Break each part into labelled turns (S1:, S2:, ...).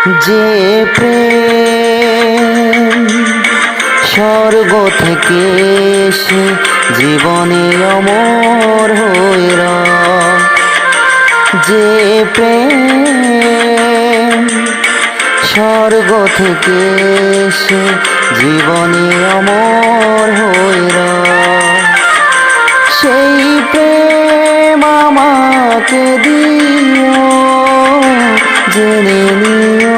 S1: যে প্রেম স্বর্গ থেকে এসে জীবনে অমর হয়ে রয়, যে প্রেম স্বর্গ থেকে এসে জীবনে অমর হয়ে রয়, সেই প্রেম আমাকে দিও, জেনে নিও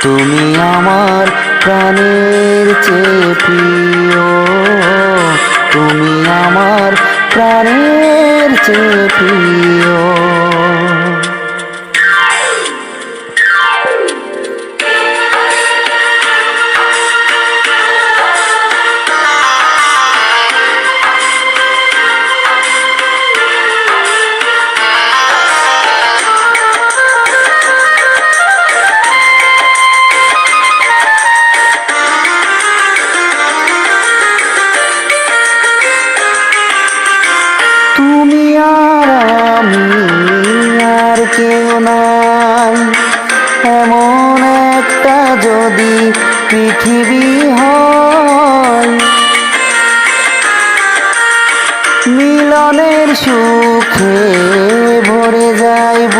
S1: তুমি আমার প্রাণের চেয়ে প্রিয়, তুমি আমার প্রাণের চেয়ে প্রিয়। তুমি আর আমি আর কেউ নাই, এমন একটা যদি পৃথিবী হয়, মিলনের সুখে ভরে যাইব,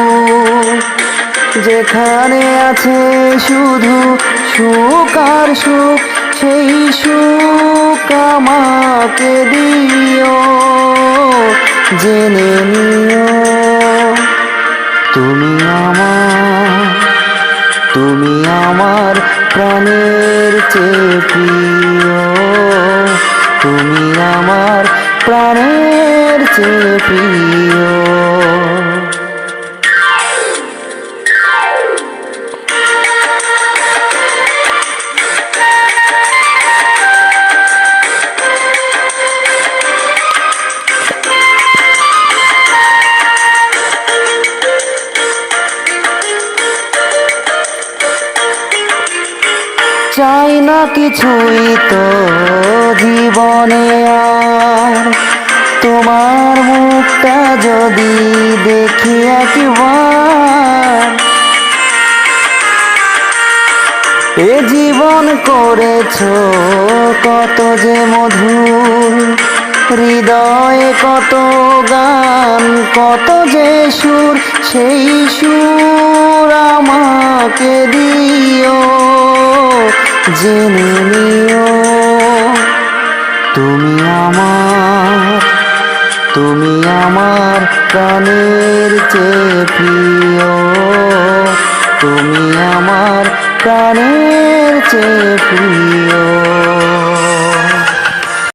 S1: যেখানে আছে শুধু সুখ আর সুখ, সেই সুখ আমাকে দিও, জেনে নিও তুমি আমার প্রাণের চেয়ে প্রিয়, তুমি আমার প্রাণের চেয়ে প্রিয়। চাই না কিছুই তো জীবনে আর, তোমার মুখটা যদি দেখি একবার, এ জীবন করেছ কত যে মধুর, হৃদয়ে কত গান কত যে সুর, সেই সুর আমাকে দিও, জেনে নিও তুমি আমার প্রাণের চেয়ে প্রিয়, তুমি আমার প্রাণের চেয়ে প্রিয়।